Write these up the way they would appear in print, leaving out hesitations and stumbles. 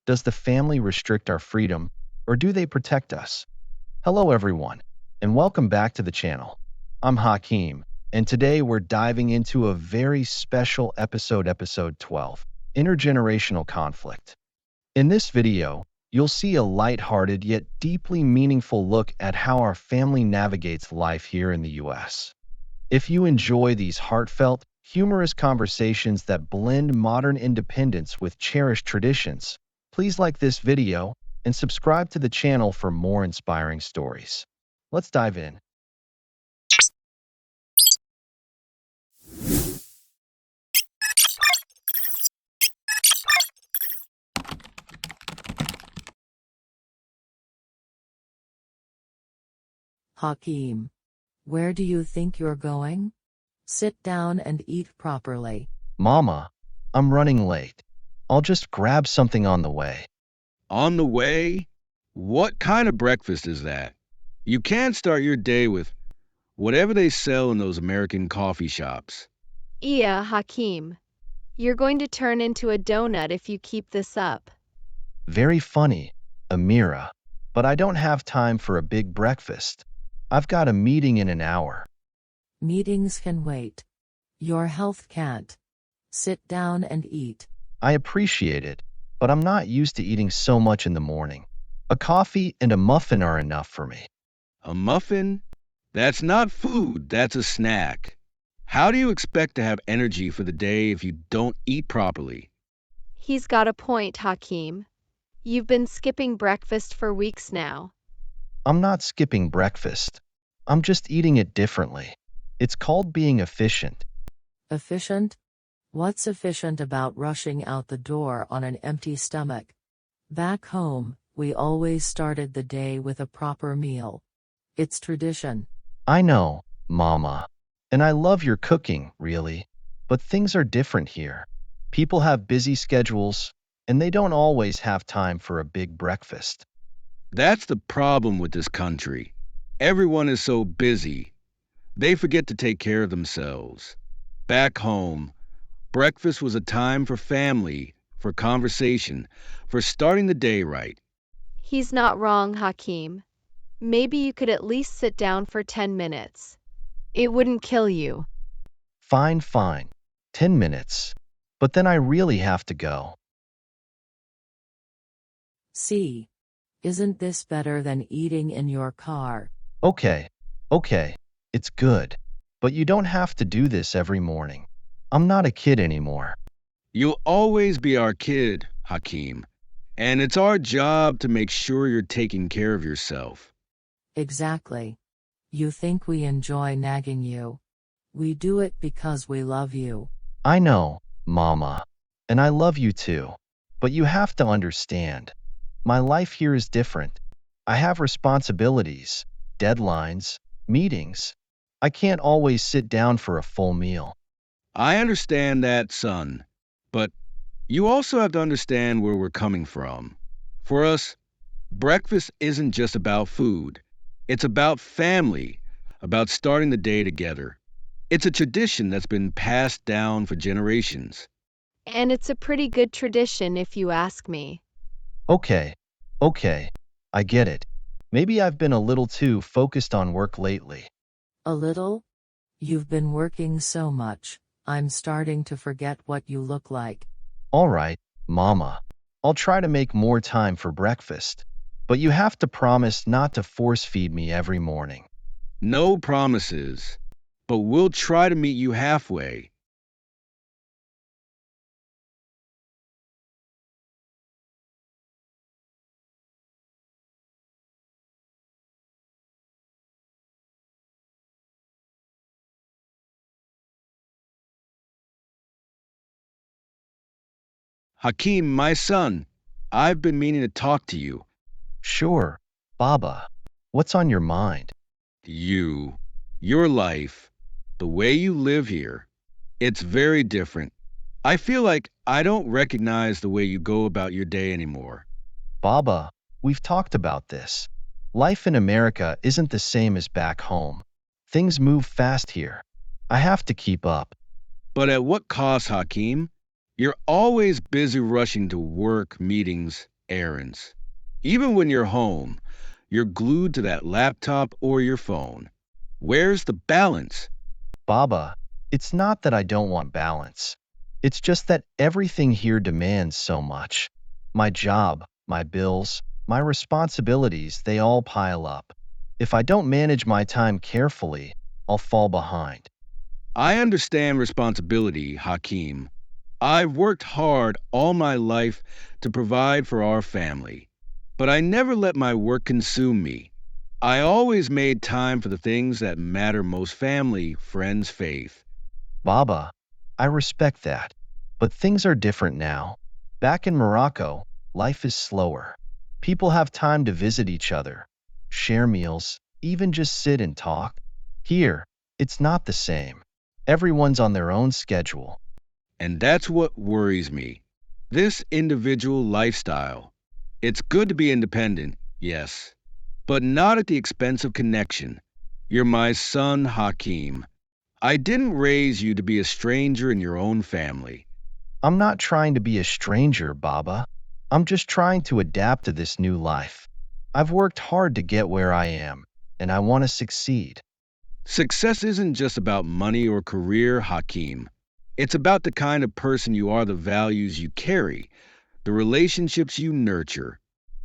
Does the family restrict our freedom, or do they protect us? Hello, everyone, and welcome back to the channel. I'm Hakeem, and today we're diving into a very special episode 12, Intergenerational Conflict. In this video, you'll see a lighthearted yet deeply meaningful look at how our family navigates life here in the US. If you enjoy these heartfelt, humorous conversations that blend modern independence with cherished traditions, please like this video and subscribe to the channel for more inspiring stories. Let's dive in. Hakeem, where do you think you're going? Sit down and eat properly. Mama, I'm running late. I'll just grab something on the way. On the way? What kind of breakfast is that? You can't start your day with whatever they sell in those American coffee shops. Yeah, Hakeem. You're going to turn into a donut if you keep this up. Very funny, Amira, but I don't have time for a big breakfast. I've got a meeting in an hour. Meetings can wait. Your health can't. Sit down and eat. I appreciate it, but I'm not used to eating so much in the morning. A coffee and a muffin are enough for me. A muffin? That's not food, that's a snack. How do you expect to have energy for the day if you don't eat properly? He's got a point, Hakeem. You've been skipping breakfast for weeks now. I'm not skipping breakfast. I'm just eating it differently. It's called being efficient. Efficient? What's efficient about rushing out the door on an empty stomach? Back home, we always started the day with a proper meal. It's tradition. I know, Mama. And I love your cooking, really. But things are different here. People have busy schedules, and they don't always have time for a big breakfast. That's the problem with this country. Everyone is so busy. They forget to take care of themselves. Back home, breakfast was a time for family, for conversation, for starting the day right. He's not wrong, Hakeem. Maybe you could at least sit down for 10 minutes. It wouldn't kill you. Fine. 10 minutes. But then I really have to go. See? Isn't this better than eating in your car? Okay. It's good. But you don't have to do this every morning. I'm not a kid anymore. You'll always be our kid, Hakeem. And it's our job to make sure you're taking care of yourself. Exactly. You think we enjoy nagging you? We do it because we love you. I know, Mama. And I love you too. But you have to understand. My life here is different. I have responsibilities, deadlines, meetings. I can't always sit down for a full meal. I understand that, son. But you also have to understand where we're coming from. For us, breakfast isn't just about food. It's about family, about starting the day together. It's a tradition that's been passed down for generations. And it's a pretty good tradition if you ask me. Okay. I get it. Maybe I've been a little too focused on work lately. A little? You've been working so much, I'm starting to forget what you look like. All right, Mama. I'll try to make more time for breakfast. But you have to promise not to force feed me every morning. No promises, but we'll try to meet you halfway. Hakeem, my son, I've been meaning to talk to you. Sure, Baba. What's on your mind? You, your life, the way you live here, it's very different. I feel like I don't recognize the way you go about your day anymore. Baba, we've talked about this. Life in America isn't the same as back home. Things move fast here. I have to keep up. But at what cost, Hakeem? You're always busy rushing to work, meetings, errands. Even when you're home, you're glued to that laptop or your phone. Where's the balance? Baba, it's not that I don't want balance. It's just that everything here demands so much. My job, my bills, my responsibilities, they all pile up. If I don't manage my time carefully, I'll fall behind. I understand responsibility, Hakeem. I've worked hard all my life to provide for our family, but I never let my work consume me. I always made time for the things that matter most: family, friends, faith. Baba, I respect that. But things are different now. Back in Morocco, life is slower. People have time to visit each other, share meals, even just sit and talk. Here, it's not the same. Everyone's on their own schedule. And that's what worries me. This individual lifestyle. It's good to be independent, yes, but not at the expense of connection. You're my son, Hakeem. I didn't raise you to be a stranger in your own family. I'm not trying to be a stranger, Baba. I'm just trying to adapt to this new life. I've worked hard to get where I am, and I want to succeed. Success isn't just about money or career, Hakeem. It's about the kind of person you are, the values you carry, the relationships you nurture.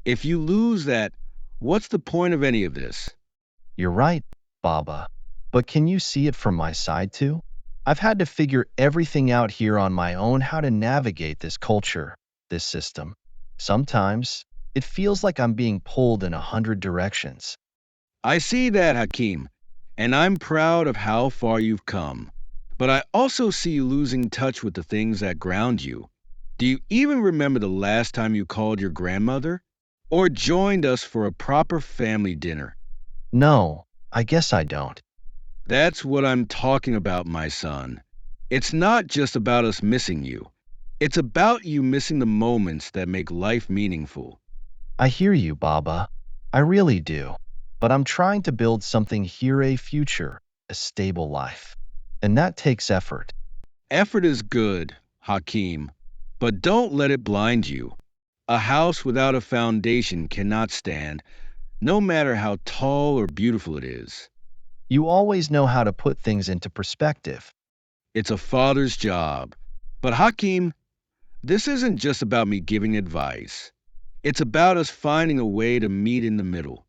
If you lose that, what's the point of any of this? You're right, Baba. But can you see it from my side too? I've had to figure everything out here on my own, how to navigate this culture, this system. Sometimes, it feels like I'm being pulled in 100 directions. I see that, Hakeem, and I'm proud of how far you've come. But I also see you losing touch with the things that ground you. Do you even remember the last time you called your grandmother? Or joined us for a proper family dinner? No, I guess I don't. That's what I'm talking about, my son. It's not just about us missing you. It's about you missing the moments that make life meaningful. I hear you, Baba. I really do. But I'm trying to build something here, a future, a stable life. And that takes effort. Effort is good, Hakeem, but don't let it blind you. A house without a foundation cannot stand, no matter how tall or beautiful it is. You always know how to put things into perspective. It's a father's job. But Hakeem, this isn't just about me giving advice. It's about us finding a way to meet in the middle.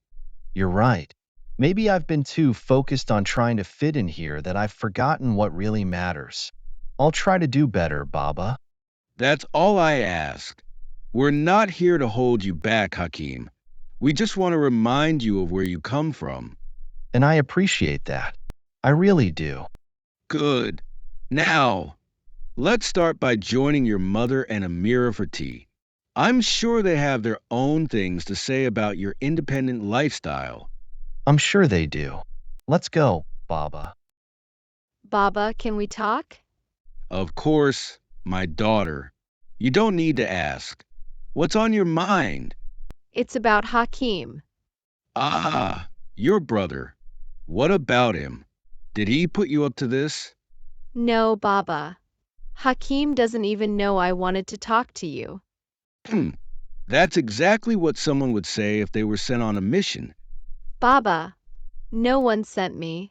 You're right. Maybe I've been too focused on trying to fit in here that I've forgotten what really matters. I'll try to do better, Baba. That's all I ask. We're not here to hold you back, Hakeem. We just want to remind you of where you come from. And I appreciate that. I really do. Good. Now, let's start by joining your mother and Amira for tea. I'm sure they have their own things to say about your independent lifestyle. I'm sure they do. Let's go, Baba. Baba, can we talk? Of course, my daughter. You don't need to ask. What's on your mind? It's about Hakeem. Ah, your brother. What about him? Did he put you up to this? No, Baba. Hakeem doesn't even know I wanted to talk to you. That's exactly what someone would say if they were sent on a mission. Baba, no one sent me.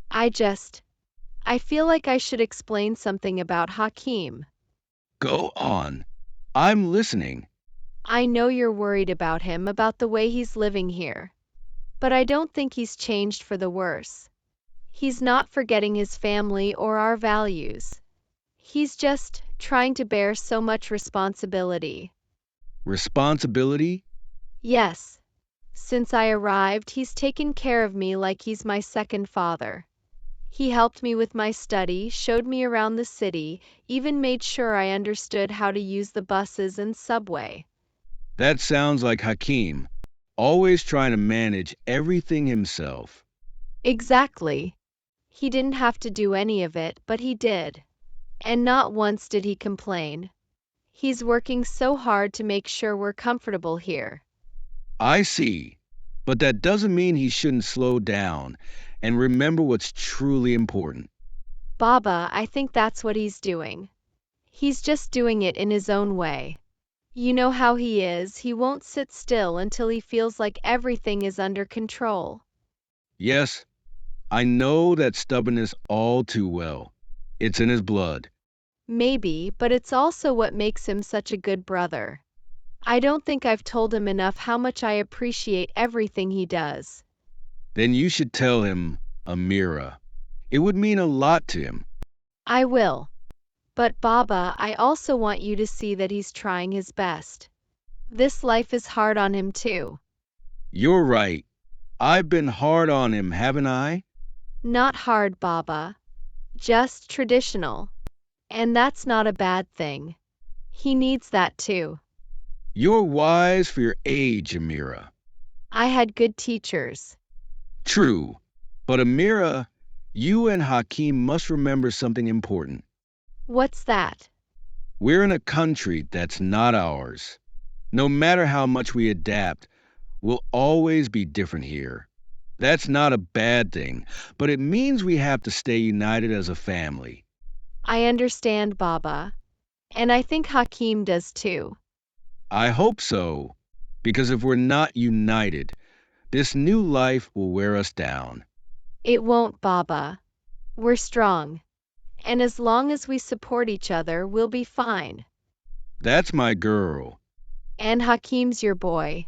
I feel like I should explain something about Hakeem. Go on. I'm listening. I know you're worried about him, about the way he's living here. But I don't think he's changed for the worse. He's not forgetting his family or our values. He's just trying to bear so much responsibility. Responsibility? Yes. Since I arrived, he's taken care of me like he's my second father. He helped me with my study, showed me around the city, even made sure I understood how to use the buses and subway. That sounds like Hakeem, always trying to manage everything himself. Exactly. He didn't have to do any of it, but he did. And not once did he complain. He's working so hard to make sure we're comfortable here. I see. But that doesn't mean he shouldn't slow down and remember what's truly important. Baba, I think that's what he's doing. He's just doing it in his own way. You know how he is, he won't sit still until he feels like everything is under control. Yes, I know that stubbornness all too well. It's in his blood. Maybe, but it's also what makes him such a good brother. I don't think I've told him enough how much I appreciate everything he does. Then you should tell him, Amira. It would mean a lot to him. I will. But Baba, I also want you to see that he's trying his best. This life is hard on him too. You're right. I've been hard on him, haven't I? Not hard, Baba. Just traditional. And that's not a bad thing. He needs that too. You're wise for your age, Amira. I had good teachers. True. But Amira, you and Hakeem must remember something important. What's that? We're in a country that's not ours. No matter how much we adapt, we'll always be different here. That's not a bad thing, but it means we have to stay united as a family. I understand, Baba. And I think Hakeem does too. I hope so, because if we're not united, this new life will wear us down. It won't, Baba. We're strong. And as long as we support each other, we'll be fine. That's my girl. And Hakeem's your boy.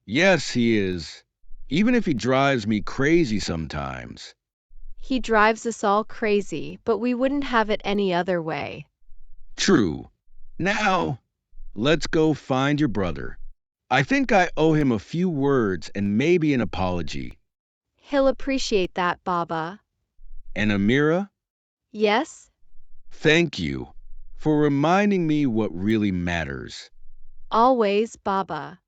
Yes, he is. Even if he drives me crazy sometimes. He drives us all crazy, but we wouldn't have it any other way. True. Now, let's go find your brother. I think I owe him a few words and maybe an apology. He'll appreciate that, Baba. And Amira, Yes? thank you for reminding me what really matters. Always, Baba.